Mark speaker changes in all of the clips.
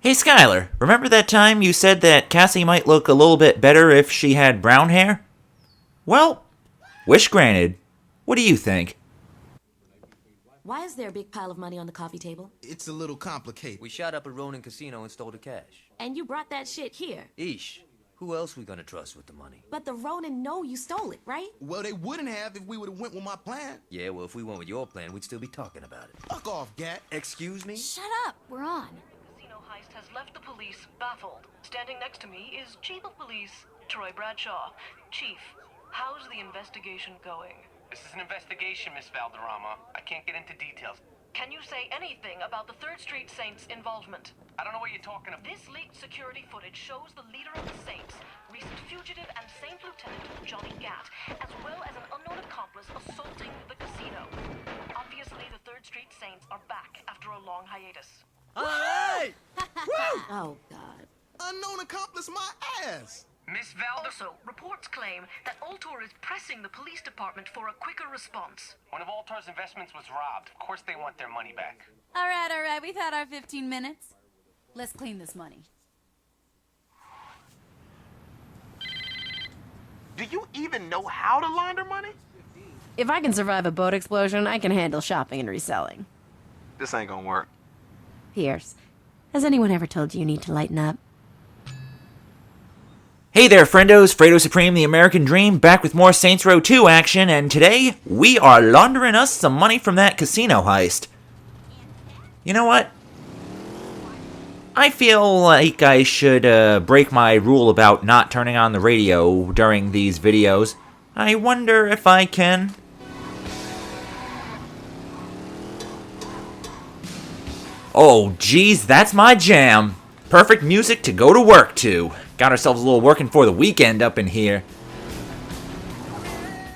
Speaker 1: Hey Skylar, remember that time you said that Cassie might look a little bit better if she had brown hair? Well, wish granted. What do you think?
Speaker 2: Why is there a big pile of money on the coffee table?
Speaker 3: It's a little complicated.
Speaker 4: We shot up a Ronin casino and stole the cash.
Speaker 2: And you brought that shit here.
Speaker 4: Eesh. Who else we gonna trust with the money?
Speaker 2: But the Ronin know you stole it, right?
Speaker 3: Well, they wouldn't have if we would have went with my plan.
Speaker 4: Yeah, well, if we went with your plan, we'd still be talking about it.
Speaker 3: Fuck off, Gat.
Speaker 4: Excuse me?
Speaker 2: Shut up, we're on.
Speaker 5: Casino heist has left the police baffled. Standing next to me is Chief of Police Troy Bradshaw. Chief, how's the investigation going?
Speaker 6: This is an investigation, Miss Valderrama. I can't get into details.
Speaker 5: Can you say anything about the 3rd Street Saints' involvement?
Speaker 6: I don't know what you're talking about.
Speaker 5: This leaked security footage shows the leader of the Saints, recent fugitive and Saint Lieutenant Johnny Gat, as well as an unknown accomplice assaulting the casino. Obviously, the 3rd Street Saints are back after a long hiatus.
Speaker 4: Alright!
Speaker 2: Oh, God.
Speaker 3: Unknown accomplice my ass.
Speaker 6: Miss Valder...
Speaker 5: Also, reports claim that Altor is pressing the police department for a quicker response.
Speaker 6: One of Altar's investments was robbed. Of course they want their money back.
Speaker 7: All right, we've had our 15 minutes. Let's clean this money.
Speaker 6: Do you even know how to launder money?
Speaker 8: If I can survive a boat explosion, I can handle shopping and reselling.
Speaker 6: This ain't gonna work.
Speaker 8: Pierce, has anyone ever told you need to lighten up?
Speaker 1: Hey there, friendos, Fredo Supreme, the American Dream, back with more Saints Row 2 action, and today, we are laundering us some money from that casino heist. You know what? I feel like I should break my rule about not turning on the radio during these videos. I wonder if I can. Oh, geez, that's my jam. Perfect music to go to work to. Got ourselves a little working for the weekend up in here.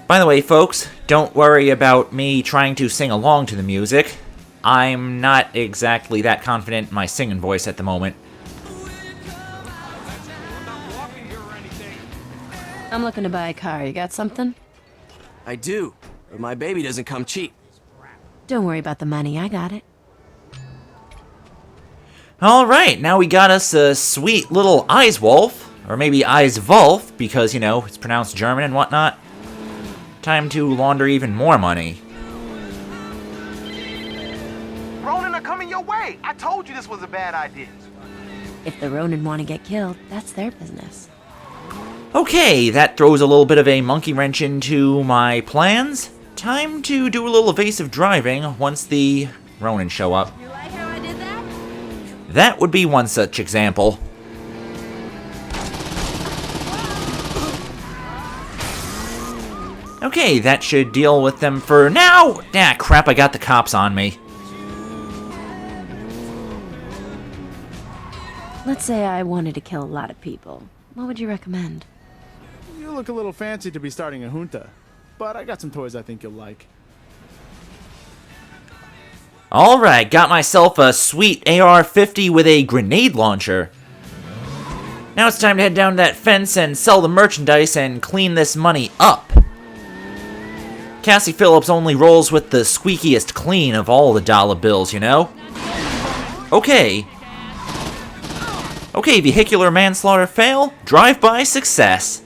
Speaker 1: By the way, folks, don't worry about me trying to sing along to the music. I'm not exactly that confident in my singing voice at the moment.
Speaker 8: I'm looking to buy a car. You got something?
Speaker 9: I do, but my baby doesn't come cheap.
Speaker 8: Don't worry about the money. I got it.
Speaker 1: Alright, now we got us a sweet little Eiswolf, or maybe Eiswolf, because, you know, it's pronounced German and whatnot. Time to launder even more money.
Speaker 6: Ronin are coming your way. I told you this was a bad idea.
Speaker 8: If the Ronin want to get killed, that's their business.
Speaker 1: Okay, that throws a little bit of a monkey wrench into my plans. Time to do a little evasive driving once the Ronin show up.
Speaker 7: You like how I did that?
Speaker 1: That would be one such example. Okay, that should deal with them for now. Ah, crap, I got the cops on me.
Speaker 8: Let's say I wanted to kill a lot of people. What would you recommend?
Speaker 10: You look a little fancy to be starting a junta, but I got some toys I think you'll like.
Speaker 1: Alright, got myself a sweet AR-50 with a grenade launcher. Now it's time to head down to that fence and sell the merchandise and clean this money up. Cassie Phillips only rolls with the squeakiest clean of all the dollar bills, you know? Okay. Okay, vehicular manslaughter fail, drive-by success.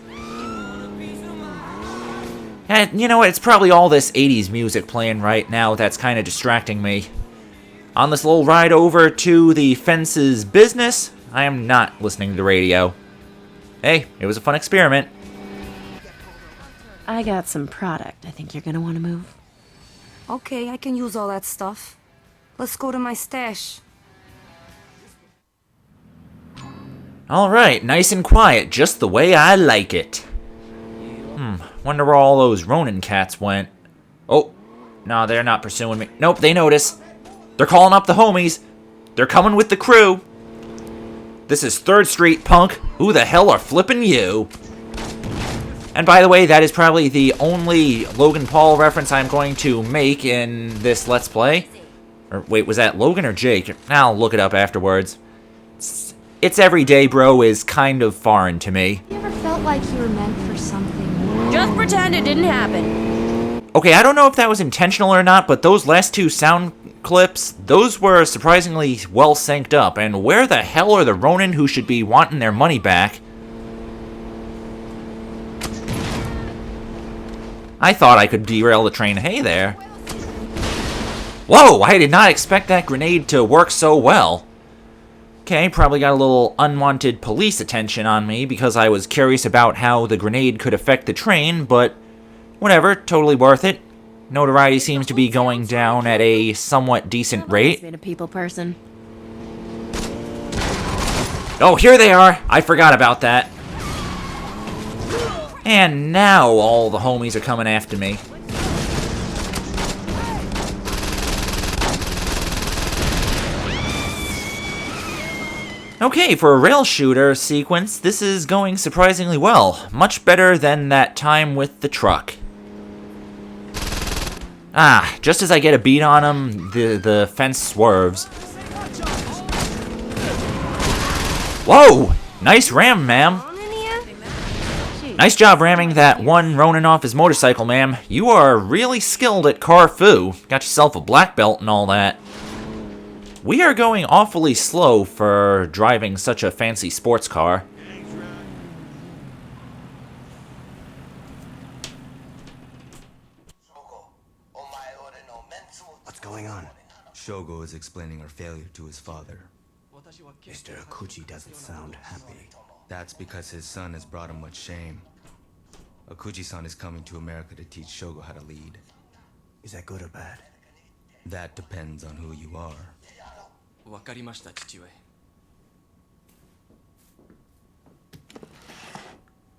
Speaker 1: And you know what, it's probably all this 80s music playing right now that's kind of distracting me. On this little ride over to the fence's business, I am not listening to the radio. Hey, it was a fun experiment.
Speaker 8: I got some product I think you're gonna want to move.
Speaker 11: Okay, I can use all that stuff. Let's go to my stash.
Speaker 1: Alright, nice and quiet, just the way I like it. Wonder where all those Ronin cats went. Oh, no, they're not pursuing me. Nope, they notice. They're calling up the homies. They're coming with the crew. This is 3rd Street, punk. Who the hell are flipping you? And by the way, that is probably the only Logan Paul reference I'm going to make in this Let's Play. Or wait, was that Logan or Jake? I'll look it up afterwards. It's everyday, bro, is kind of foreign to me.
Speaker 11: You ever felt like you were meant for something?
Speaker 8: Just pretend it didn't happen.
Speaker 1: Okay, I don't know if that was intentional or not, but those last two sound clips, those were surprisingly well synced up. And where the hell are the Ronin who should be wanting their money back? I thought I could derail the train. Hey there. Whoa, I did not expect that grenade to work so well. Okay, probably got a little unwanted police attention on me because I was curious about how the grenade could affect the train, but whatever, totally worth it. Notoriety seems to be going down at a somewhat decent rate.
Speaker 8: Been a people person.
Speaker 1: Oh, here they are! I forgot about that. And now all the homies are coming after me. Okay, for a rail shooter sequence, this is going surprisingly well. Much better than that time with the truck. Ah, just as I get a beat on him, the fence swerves. Whoa! Nice ram, ma'am. Nice job ramming that one Ronin off his motorcycle, ma'am. You are really skilled at car fu. Got yourself a black belt and all that. We are going awfully slow for driving such a fancy sports car.
Speaker 9: What's going on?
Speaker 12: Shogo is explaining our failure to his father.
Speaker 9: Mr. Akuchi doesn't sound happy.
Speaker 12: That's because his son has brought him much shame. Akuchi-san is coming to America to teach Shogo how to lead.
Speaker 9: Is that good or bad?
Speaker 12: That depends on who you are.
Speaker 9: わかりました、父上.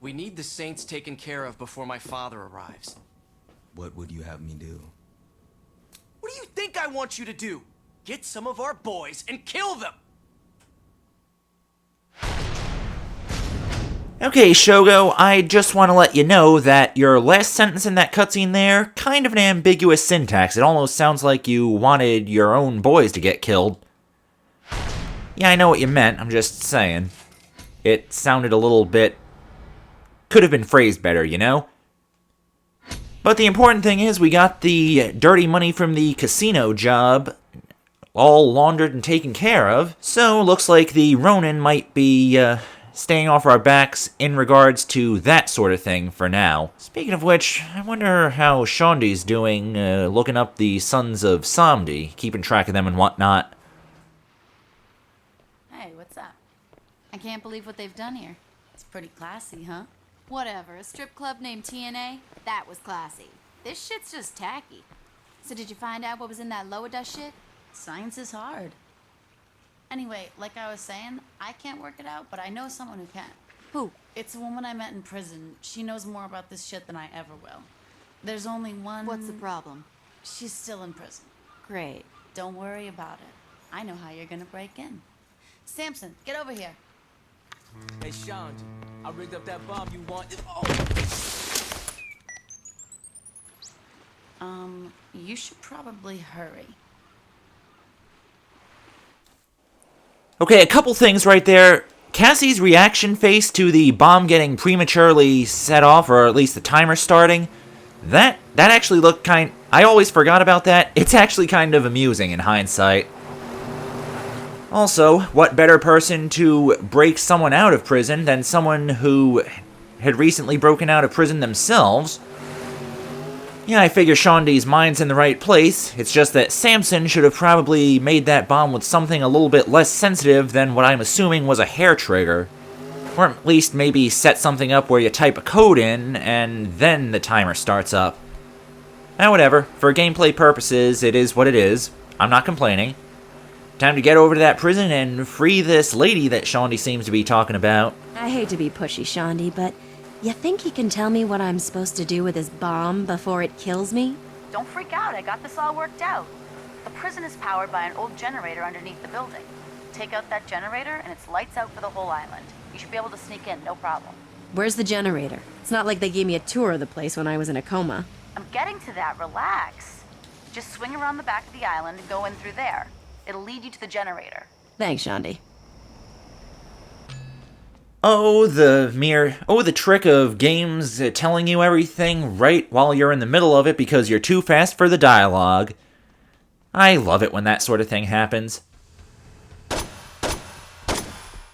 Speaker 9: We need the Saints taken care of before my father arrives.
Speaker 12: What would you have me do?
Speaker 9: What do you think I want you to do? Get some of our boys and kill them!
Speaker 1: Okay, Shogo, I just want to let you know that your last sentence in that cutscene there, kind of an ambiguous syntax. It almost sounds like you wanted your own boys to get killed. Yeah, I know what you meant, I'm just saying. It sounded a little bit... could have been phrased better, you know? But the important thing is we got the dirty money from the casino job all laundered and taken care of, so looks like the Ronin might be, staying off our backs in regards to that sort of thing for now. Speaking of which, I wonder how Shondi's doing, looking up the Sons of Samdi, keeping track of them and whatnot.
Speaker 7: Hey, what's up? I can't believe what they've done here. It's pretty classy, huh? Whatever, a strip club named TNA? That was classy. This shit's just tacky. So did you find out what was in that lower dust shit? Science is hard. Anyway, like I was saying, I can't work it out, but I know someone who can. Who? It's a woman I met in prison. She knows more about this shit than I ever will. There's only one...
Speaker 2: What's the problem?
Speaker 7: She's still in prison. Great. Don't worry about it. I know how you're gonna break in. Samson, get over here.
Speaker 9: Hey, Sean, I rigged up that bomb you wanted.
Speaker 7: You should probably hurry.
Speaker 1: Okay, a couple things right there. Cassie's reaction face to the bomb getting prematurely set off, or at least the timer starting, that actually looked kind... I always forgot about that. It's actually kind of amusing in hindsight. Also, what better person to break someone out of prison than someone who had recently broken out of prison themselves? Yeah, I figure Shondi's mind's in the right place. It's just that Samson should have probably made that bomb with something a little bit less sensitive than what I'm assuming was a hair trigger. Or at least maybe set something up where you type a code in, and then the timer starts up. Whatever. For gameplay purposes, it is what it is. I'm not complaining. Time to get over to that prison and free this lady that Shondi seems to be talking about.
Speaker 8: I hate to be pushy, Shondi, but you think he can tell me what I'm supposed to do with his bomb before it kills me?
Speaker 5: Don't freak out, I got this all worked out. The prison is powered by an old generator underneath the building. Take out that generator and it's lights out for the whole island. You should be able to sneak in, no problem.
Speaker 8: Where's the generator? It's not like they gave me a tour of the place when I was in a coma.
Speaker 5: I'm getting to that, relax. Just swing around the back of the island and go in through there. It'll lead you to the generator.
Speaker 8: Thanks, Shondi.
Speaker 1: the trick of games telling you everything right while you're in the middle of it because you're too fast for the dialogue. I love it when that sort of thing happens.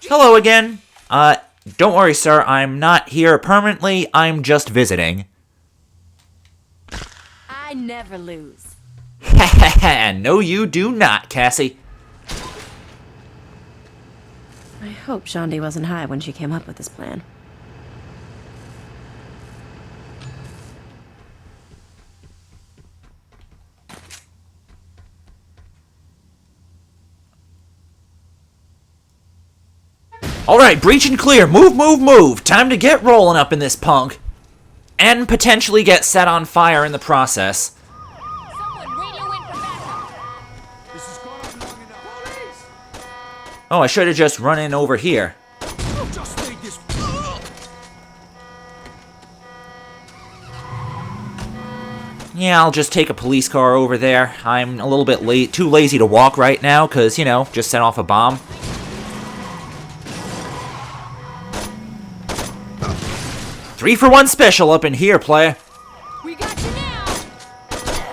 Speaker 1: Hello again. Don't worry, sir. I'm not here permanently. I'm just visiting.
Speaker 7: I never lose.
Speaker 1: No, you do not, Cassie.
Speaker 8: I hope Shandi wasn't high when she came up with this plan.
Speaker 1: Alright, breach and clear. Move, move, move. Time to get rolling up in this punk. And potentially get set on fire in the process. Oh, I should have just run in over here. Yeah, I'll just take a police car over there. I'm a little bit too lazy to walk right now, because, you know, just set off a bomb. Three for one special up in here, player.
Speaker 7: We got you now.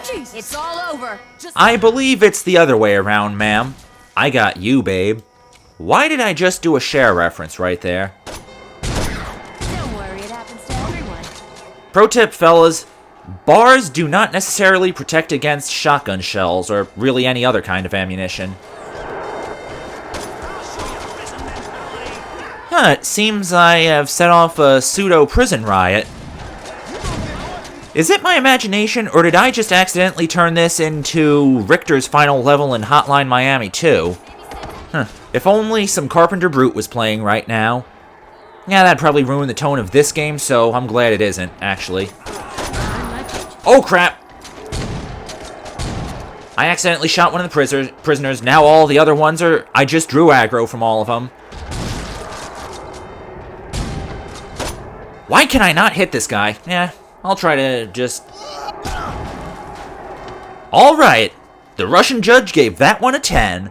Speaker 7: Jeez, it's all over.
Speaker 1: I believe it's the other way around, ma'am. I got you, babe. Why did I just do a Cher reference right there?
Speaker 7: Don't worry, it happens to everyone.
Speaker 1: Pro tip, fellas. Bars do not necessarily protect against shotgun shells, or really any other kind of ammunition. It seems I have set off a pseudo-prison riot. Is it my imagination, or did I just accidentally turn this into Richter's final level in Hotline Miami 2? If only some Carpenter Brute was playing right now. Yeah, that'd probably ruin the tone of this game, so I'm glad it isn't, actually. Oh, crap! I accidentally shot one of the prisoners. Now all the other ones are... I just drew aggro from all of them. Why can I not hit this guy? Yeah, I'll try to just... Alright! The Russian judge gave that one a 10.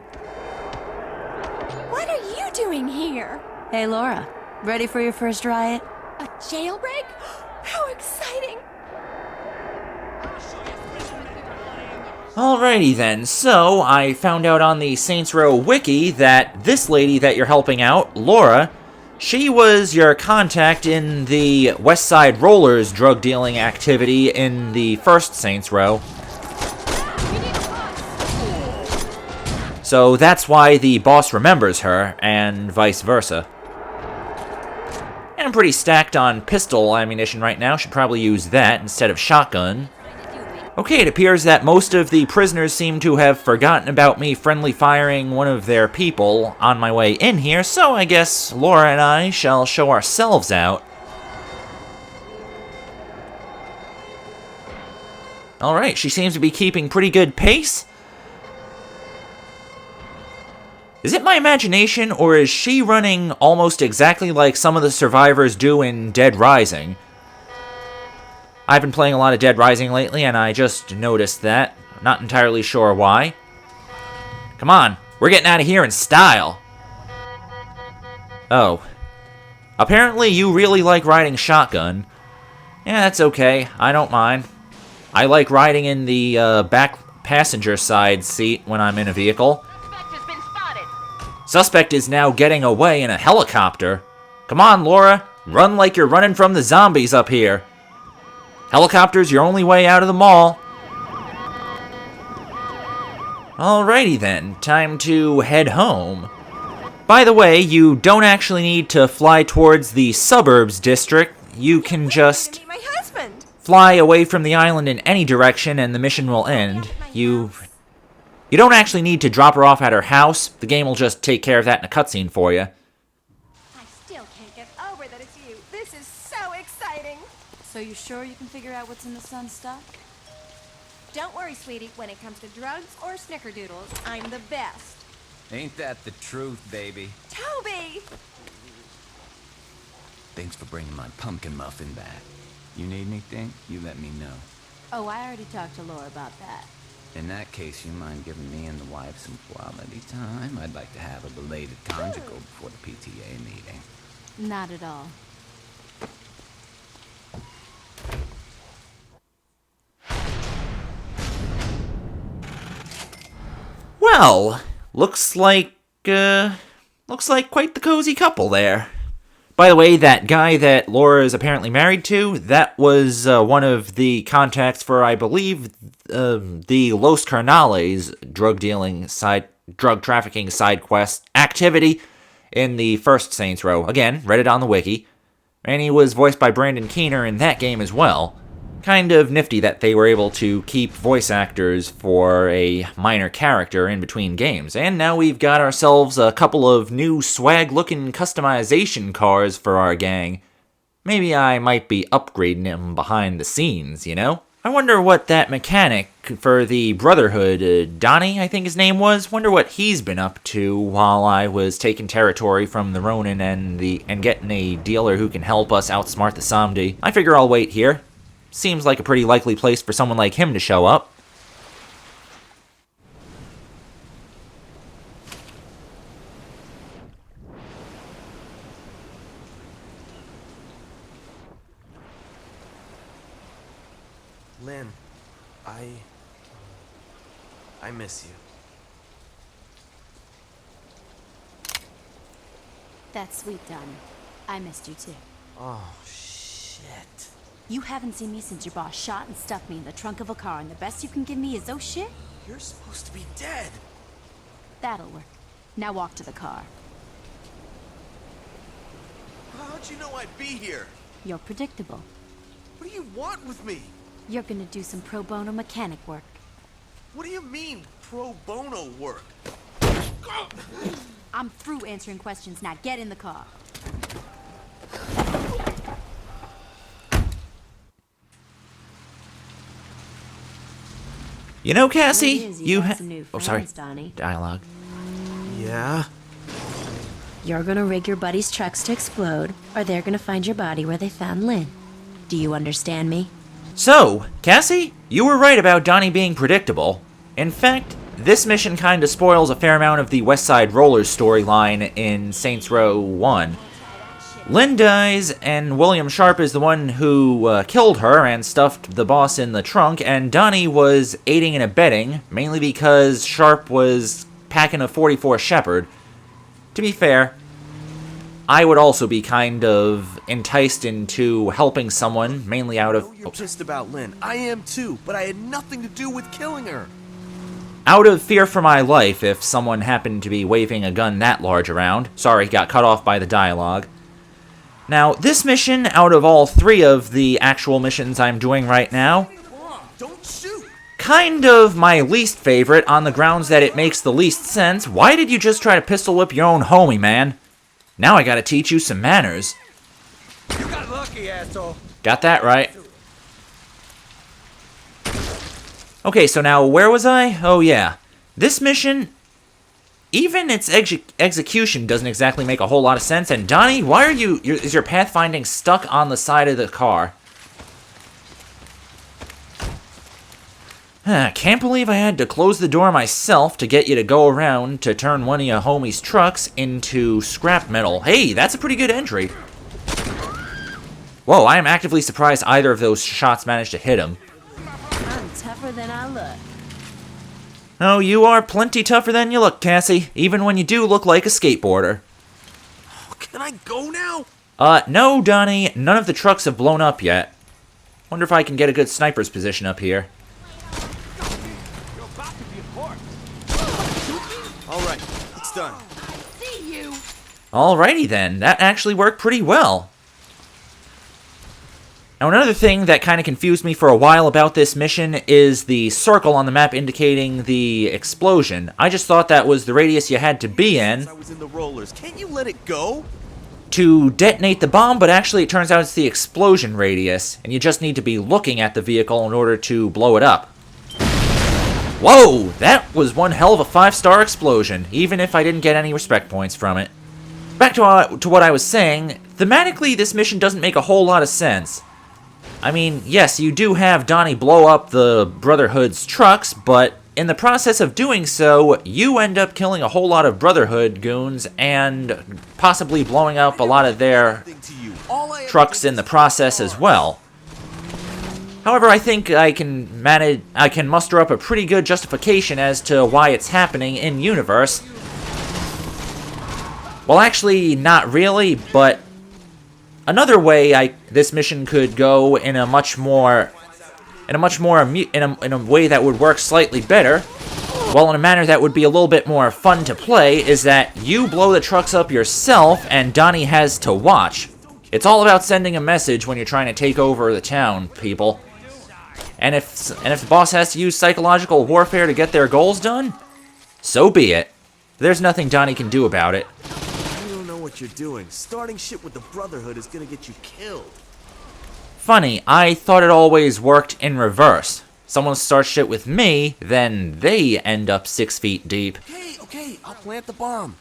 Speaker 7: What are you doing here?
Speaker 8: Hey, Laura. Ready for your first riot?
Speaker 7: A jailbreak? How exciting!
Speaker 1: Alrighty then, so I found out on the Saints Row wiki that this lady that you're helping out, Laura, she was your contact in the West Side Rollers drug dealing activity in the first Saints Row. So that's why the boss remembers her, and vice versa. And I'm pretty stacked on pistol ammunition right now, should probably use that instead of shotgun. Okay, it appears that most of the prisoners seem to have forgotten about me friendly firing one of their people on my way in here, so I guess Laura and I shall show ourselves out. Alright, she seems to be keeping pretty good pace. Is it my imagination, or is she running almost exactly like some of the survivors do in Dead Rising? I've been playing a lot of Dead Rising lately, and I just noticed that. Not entirely sure why. Come on, we're getting out of here in style. Oh. Apparently you really like riding shotgun. Yeah, that's okay. I don't mind. I like riding in the back passenger side seat when I'm in a vehicle. Suspect is now getting away in a helicopter. Come on, Laura. Run like you're running from the zombies up here. Helicopter's your only way out of the mall. Alrighty then, time to head home. By the way, you don't actually need to fly towards the suburbs district. You can just fly away from the island in any direction and the mission will end. You don't actually need to drop her off at her house. The game will just take care of that in a cutscene for you.
Speaker 13: I still can't get over that it's you. This is so exciting.
Speaker 7: So you sure you can figure out what's in the sun's stuff?
Speaker 13: Don't worry, sweetie. When it comes to drugs or snickerdoodles, I'm the best.
Speaker 12: Ain't that the truth, baby?
Speaker 13: Toby!
Speaker 12: Thanks for bringing my pumpkin muffin back. You need anything? You let me know.
Speaker 7: Oh, I already talked to Laura about that.
Speaker 12: In that case, you mind giving me and the wife some quality time? I'd like to have a belated conjugal before the PTA meeting.
Speaker 7: Not at all.
Speaker 1: Well, looks like quite the cozy couple there. By the way, that guy that Laura is apparently married to, that was one of the contacts for, I believe, the Los Carnales drug trafficking side quest activity in the first Saints Row. Again, read it on the wiki. And he was voiced by Brandon Keener in that game as well. Kind of nifty that they were able to keep voice actors for a minor character in between games. And now we've got ourselves a couple of new swag-looking customization cars for our gang. Maybe I might be upgrading them behind the scenes, you know? I wonder what that mechanic for the Brotherhood, Donnie, I think his name was, wonder what he's been up to while I was taking territory from the Ronin and getting a dealer who can help us outsmart the Samdi. I figure I'll wait here. Seems like a pretty likely place for someone like him to show up.
Speaker 9: Lynn, I miss you.
Speaker 7: That's sweet, Donnie. I missed you too.
Speaker 9: Oh, shit.
Speaker 7: You haven't seen me since your boss shot and stuffed me in the trunk of a car, and the best you can give me is oh shit?
Speaker 9: You're supposed to be dead.
Speaker 7: That'll work. Now walk to the car.
Speaker 9: How'd you know I'd be here?
Speaker 7: You're predictable.
Speaker 9: What do you want with me?
Speaker 7: You're gonna do some pro bono mechanic work.
Speaker 9: What do you mean, pro bono work?
Speaker 7: I'm through answering questions now. Get in the car.
Speaker 1: You know, Cassie,
Speaker 8: you have some new friends,
Speaker 1: oh, sorry.
Speaker 8: Donnie.
Speaker 1: Dialogue.
Speaker 9: Yeah?
Speaker 8: You're gonna rig your buddies' trucks to explode, or they're gonna find your body where they found Lynn. Do you understand me?
Speaker 1: So, Cassie, you were right about Donnie being predictable. In fact, this mission kinda spoils a fair amount of the West Side Rollers storyline in Saints Row 1. Lynn dies, and William Sharp is the one who killed her and stuffed the boss in the trunk, and Donnie was aiding and abetting, mainly because Sharp was packing a 44 Shepherd. To be fair, I would also be kind of enticed into helping someone, mainly out of...
Speaker 9: I know you're pissed about Lynn. I am too, but I had nothing to do with killing her.
Speaker 1: Out of fear for my life if someone happened to be waving a gun that large around. Sorry, got cut off by the dialogue. Now, this mission, out of all three of the actual missions I'm doing right now,
Speaker 9: Don't shoot.
Speaker 1: kind of my least favorite on the grounds that it makes the least sense. Why did you just try to pistol whip your own homie, man? Now I gotta teach you some manners.
Speaker 9: You got lucky, asshole.
Speaker 1: Got that right. Okay, so now where was I? Oh yeah. This mission, even its execution doesn't exactly make a whole lot of sense. And Donnie, why are is your pathfinding stuck on the side of the car? Can't believe I had to close the door myself to get you to go around to turn one of your homie's trucks into scrap metal. Hey, that's a pretty good entry. Whoa, I am actively surprised either of those shots managed to hit him.
Speaker 8: I'm tougher than I look.
Speaker 1: Oh, you are plenty tougher than you look, Cassie, even when you do look like a skateboarder.
Speaker 9: Oh, can I go now?
Speaker 1: No, Donnie, none of the trucks have blown up yet. Wonder if I can get a good sniper's position up here.
Speaker 9: All right, it's done.
Speaker 13: See you.
Speaker 1: Alrighty then, that actually worked pretty well. Now another thing that kind of confused me for a while about this mission is the circle on the map indicating the explosion. I just thought that was the radius you had to be in
Speaker 9: I was in the rollers. Can't you let it go?
Speaker 1: to detonate the bomb, but actually it turns out it's the explosion radius, and you just need to be looking at the vehicle in order to blow it up. Whoa, that was one hell of a 5-star explosion, even if I didn't get any respect points from it. Back to what I was saying, thematically this mission doesn't make a whole lot of sense. I mean, yes, you do have Donnie blow up the Brotherhood's trucks, but in the process of doing so, you end up killing a whole lot of Brotherhood goons and possibly blowing up a lot of their trucks in the process as well. However, I think I can muster up a pretty good justification as to why it's happening in universe. Well, actually, not really, but another way this mission could go in a way that would work slightly better, well, in a manner that would be a little bit more fun to play, is that you blow the trucks up yourself and Donnie has to watch. It's all about sending a message when you're trying to take over the town, people. And if the boss has to use psychological warfare to get their goals done, so be it. There's nothing Donnie can do about it.
Speaker 14: You don't know what you're doing. Starting shit with the Brotherhood is gonna get you killed.
Speaker 1: Funny, I thought it always worked in reverse. Someone starts shit with me, then they end up 6 feet deep.
Speaker 14: Okay, I'll plant the bomb.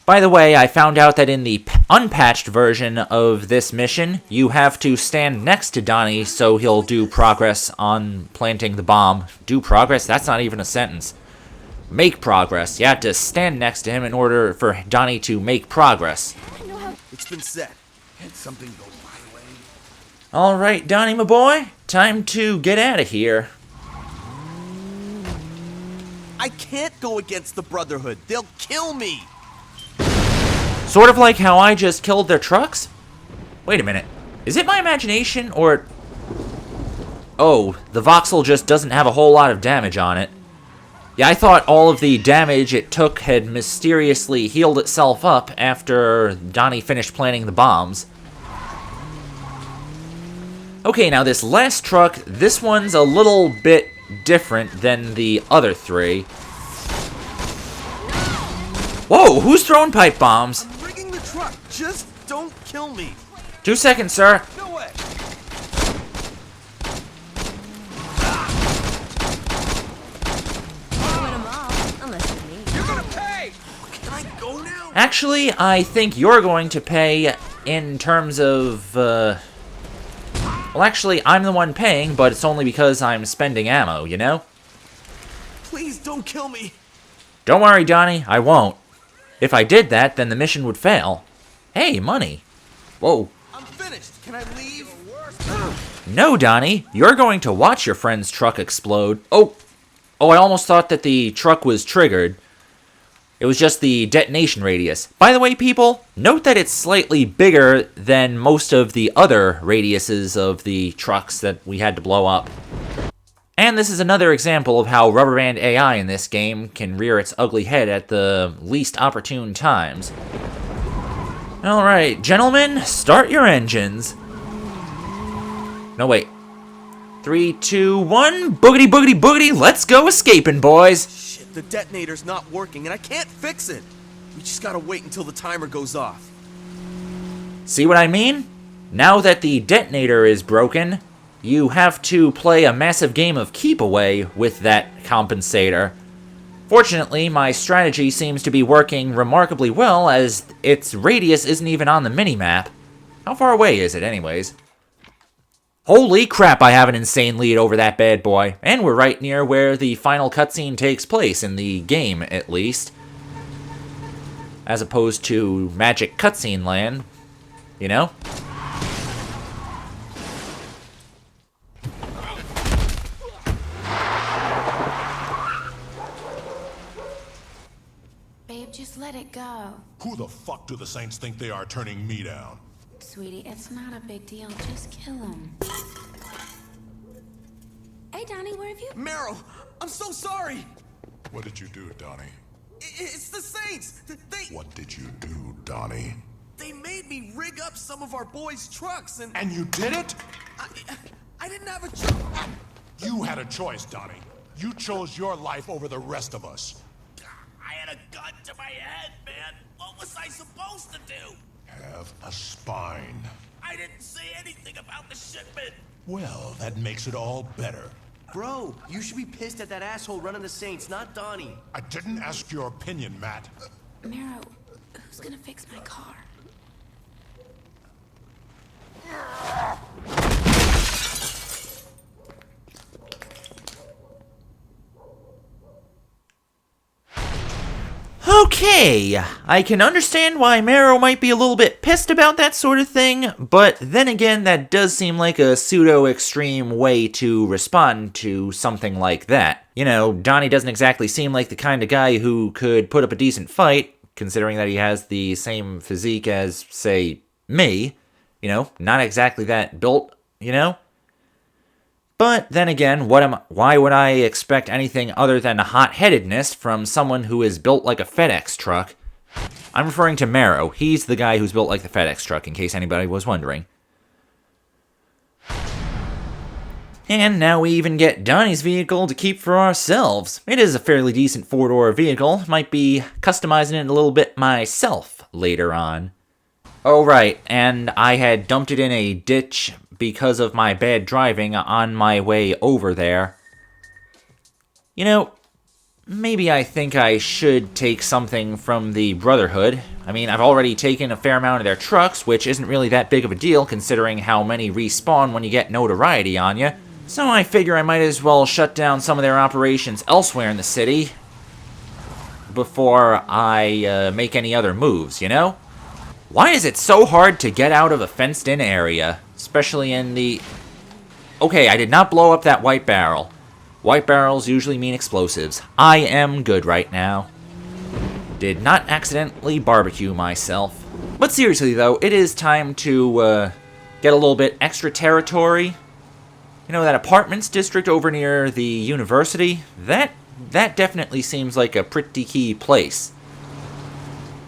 Speaker 1: By the way, I found out that in the unpatched version of this mission, you have to stand next to Donnie so he'll do progress on planting the bomb. Do progress? That's not even a sentence. Make progress. You have to stand next to him in order for Donnie to make progress.
Speaker 14: It's been set. Had something go my way.
Speaker 1: Alright, Donnie, my boy. Time to get out of here.
Speaker 14: I can't go against the Brotherhood. They'll kill me.
Speaker 1: Sort of like how I just killed their trucks? Wait a minute. Is it my imagination, or... Oh, the voxel just doesn't have a whole lot of damage on it. Yeah, I thought all of the damage it took had mysteriously healed itself up after Donnie finished planting the bombs. Okay, now this last truck, this one's a little bit different than the other three. Whoa, who's throwing pipe bombs?
Speaker 14: I'm rigging the truck. Just don't kill me.
Speaker 1: 2 seconds, sir.
Speaker 14: No way. You're gonna pay. Can I go now?
Speaker 1: Actually, I think you're going to pay in terms of, well, actually, I'm the one paying, but it's only because I'm spending ammo, you know?
Speaker 14: Please don't kill me.
Speaker 1: Don't worry, Donnie, I won't. If I did that, then the mission would fail. Hey, money. Whoa.
Speaker 14: I'm finished. Can I leave?
Speaker 1: No, Donnie. You're going to watch your friend's truck explode. Oh, I almost thought that the truck was triggered. It was just the detonation radius. By the way, people, note that it's slightly bigger than most of the other radiuses of the trucks that we had to blow up. And this is another example of how rubber band AI in this game can rear its ugly head at the least opportune times. Alright, gentlemen, start your engines. No, wait. 3, 2, 1, boogity, boogity, boogity, let's go escaping, boys!
Speaker 14: Shit, the detonator's not working and I can't fix it. We just gotta wait until the timer goes off.
Speaker 1: See what I mean? Now that the detonator is broken, you have to play a massive game of keep away with that compensator. Fortunately, my strategy seems to be working remarkably well, as its radius isn't even on the minimap. How far away is it, anyways? Holy crap, I have an insane lead over that bad boy. And we're right near where the final cutscene takes place, in the game, at least. As opposed to Magic Cutscene Land, you know?
Speaker 7: Babe, just let it go.
Speaker 15: Who the fuck do the Saints think they are turning me down?
Speaker 7: Sweetie, it's not a big deal. Just kill him. Hey, Donnie, where have you...
Speaker 14: Meryl, I'm so sorry.
Speaker 15: What did you do, Donnie?
Speaker 14: It's the Saints.
Speaker 15: What did you do, Donnie?
Speaker 14: They made me rig up some of our boys' trucks and...
Speaker 15: And you did it?
Speaker 14: I didn't have a choice.
Speaker 15: You had a choice, Donnie. You chose your life over the rest of us.
Speaker 14: I had a gun to my head, man. What was I supposed to do?
Speaker 15: Have a spine.
Speaker 14: I didn't say anything about the shipment.
Speaker 15: Well, that makes it all better.
Speaker 9: Bro, you should be pissed at that asshole running the Saints, not Donnie.
Speaker 15: I didn't ask your opinion, Matt.
Speaker 7: Mero, who's gonna fix my car?
Speaker 1: Okay, I can understand why Marrow might be a little bit pissed about that sort of thing, but then again, that does seem like a pseudo-extreme way to respond to something like that. You know, Donnie doesn't exactly seem like the kind of guy who could put up a decent fight, considering that he has the same physique as, say, me. You know, not exactly that built, you know? But then again, why would I expect anything other than hot-headedness from someone who is built like a FedEx truck? I'm referring to Marrow. He's the guy who's built like the FedEx truck, in case anybody was wondering. And now we even get Donnie's vehicle to keep for ourselves. It is a fairly decent four-door vehicle. Might be customizing it a little bit myself later on. Oh, right, and I had dumped it in a ditch because of my bad driving on my way over there. You know, maybe I think I should take something from the Brotherhood. I mean, I've already taken a fair amount of their trucks, which isn't really that big of a deal considering how many respawn when you get notoriety on you. So I figure I might as well shut down some of their operations elsewhere in the city before I make any other moves, you know? Why is it so hard to get out of a fenced-in area? Especially in the... Okay, I did not blow up that white barrel. White barrels usually mean explosives. I am good right now. Did not accidentally barbecue myself. But seriously, though, it is time to get a little bit extra territory. You know, that apartments district over near the university? That definitely seems like a pretty key place.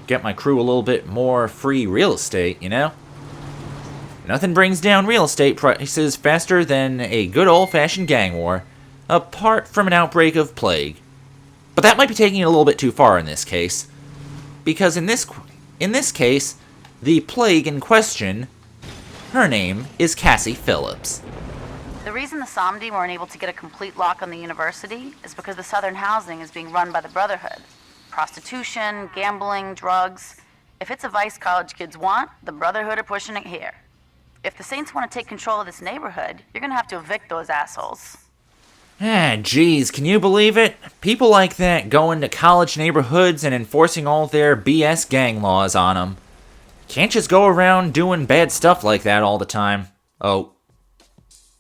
Speaker 1: Get my crew a little bit more free real estate, you know? Nothing brings down real estate prices faster than a good old-fashioned gang war, apart from an outbreak of plague. But that might be taking it a little bit too far in this case, because in this case, the plague in question, her name is Cassie Phillips.
Speaker 7: The reason the Somdi weren't able to get a complete lock on the university is because the Southern housing is being run by the Brotherhood. Prostitution, gambling, drugs. If it's a vice college kids want, the Brotherhood are pushing it here. If the Saints want to take control of this neighborhood, you're gonna have to evict those assholes.
Speaker 1: Ah, geez, can you believe it? People like that go into college neighborhoods and enforcing all their BS gang laws on them. Can't just go around doing bad stuff like that all the time. Oh,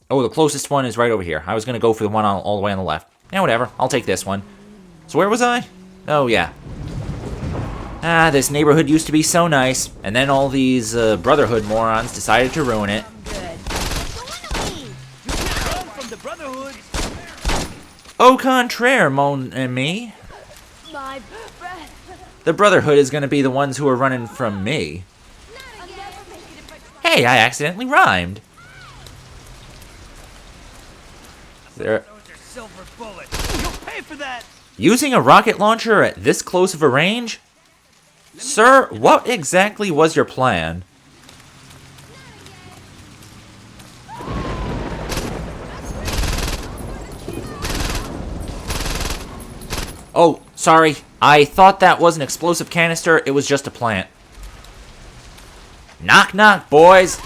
Speaker 1: the closest one is right over here. I was gonna go for the one all the way on the left. Yeah, whatever, I'll take this one. So where was I? Oh, yeah. Ah, this neighborhood used to be so nice, and then all these Brotherhood morons decided to ruin it. Au contraire, mon ami.
Speaker 11: My breath.
Speaker 1: The Brotherhood is going to be the ones who are running from me. Hey, I accidentally rhymed. There. Using a rocket launcher at this close of a range? Sir, what exactly was your plan? Oh, sorry. I thought that was an explosive canister. It was just a plant. Knock, knock, boys.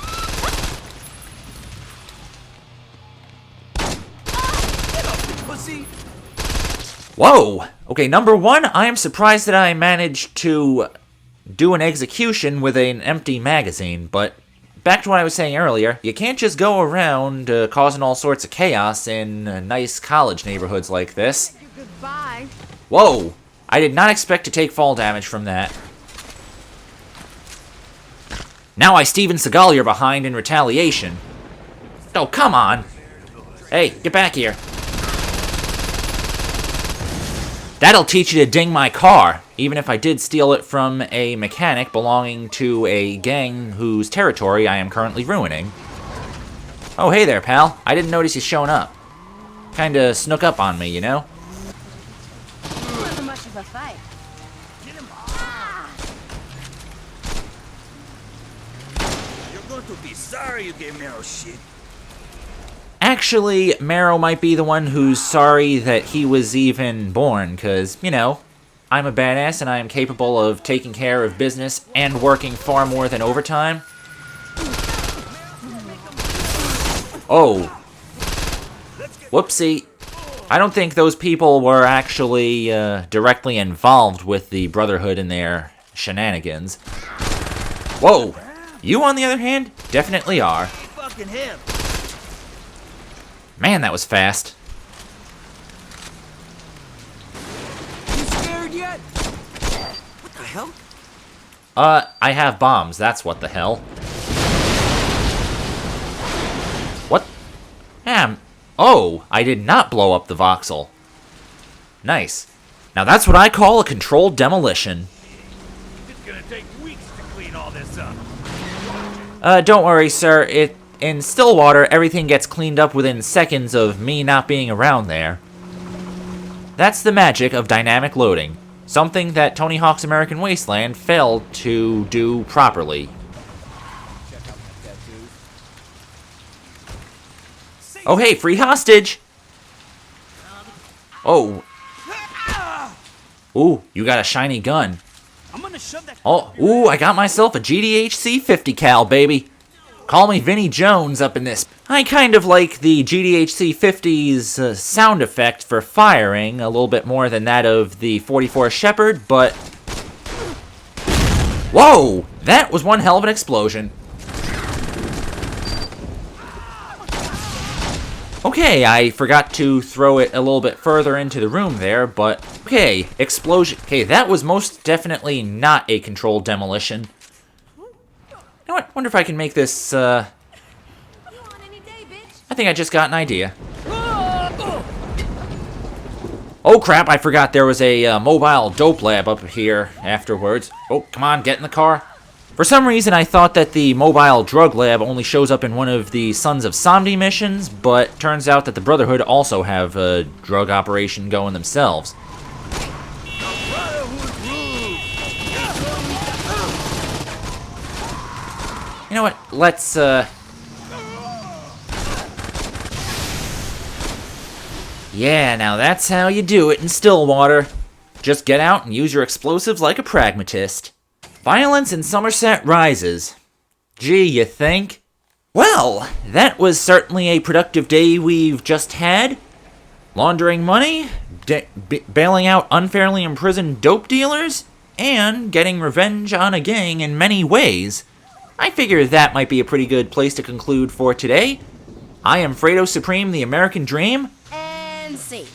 Speaker 1: Whoa! Okay, number one, I am surprised that I managed to do an execution with an empty magazine, but back to what I was saying earlier, you can't just go around causing all sorts of chaos in nice college neighborhoods like this.
Speaker 11: Goodbye.
Speaker 1: Whoa! I did not expect to take fall damage from that. Now I Steven Seagal you're behind in retaliation. Oh, come on! Hey, get back here. That'll teach you to ding my car, even if I did steal it from a mechanic belonging to a gang whose territory I am currently ruining. Oh, hey there, pal. I didn't notice you showing up. Kinda snuck up on me, you know?
Speaker 11: It wasn't much of a fight.
Speaker 16: You're going to be sorry you gave Marrow shit.
Speaker 1: Actually, Marrow might be the one who's sorry that he was even born, because, you know, I'm a badass and I am capable of taking care of business and working far more than overtime. Oh. Whoopsie. I don't think those people were actually directly involved with the Brotherhood in their shenanigans. Whoa! You, on the other hand, definitely are.
Speaker 16: Fucking him.
Speaker 1: Man, that was fast.
Speaker 9: You scared yet? What the hell?
Speaker 1: I have bombs, that's what the hell. What? Oh, I did not blow up the voxel. Nice. Now that's what I call a controlled demolition.
Speaker 16: It's gonna take weeks to clean all this up.
Speaker 1: Don't worry, sir. In Stillwater, everything gets cleaned up within seconds of me not being around there. That's the magic of dynamic loading. Something that Tony Hawk's American Wasteland failed to do properly. Oh, hey, free hostage! Oh. Ooh, you got a shiny gun. Oh, ooh, I got myself a GDHC 50 cal, baby. Call me Vinnie Jones up in this. I kind of like the GDHC 50's sound effect for firing a little bit more than that of the 44 Shepherd, but... Whoa! That was one hell of an explosion. Okay, I forgot to throw it a little bit further into the room there, but... Okay, explosion... Okay, that was most definitely not a controlled demolition. You know what? Wonder if I can make this, I think I just got an idea. Oh crap, I forgot there was a mobile dope lab up here afterwards. Oh, come on, get in the car. For some reason, I thought that the mobile drug lab only shows up in one of the Sons of Somdi missions, but turns out that the Brotherhood also have a drug operation going themselves. You know what? Let's, Yeah, now that's how you do it in Stillwater. Just get out and use your explosives like a pragmatist. Violence in Somerset rises. Gee, you think? Well, that was certainly a productive day we've just had. Laundering money, bailing out unfairly imprisoned dope dealers, and getting revenge on a gang in many ways. I figure that might be a pretty good place to conclude for today. I am Fredo Supreme, the American Dream.
Speaker 13: And see.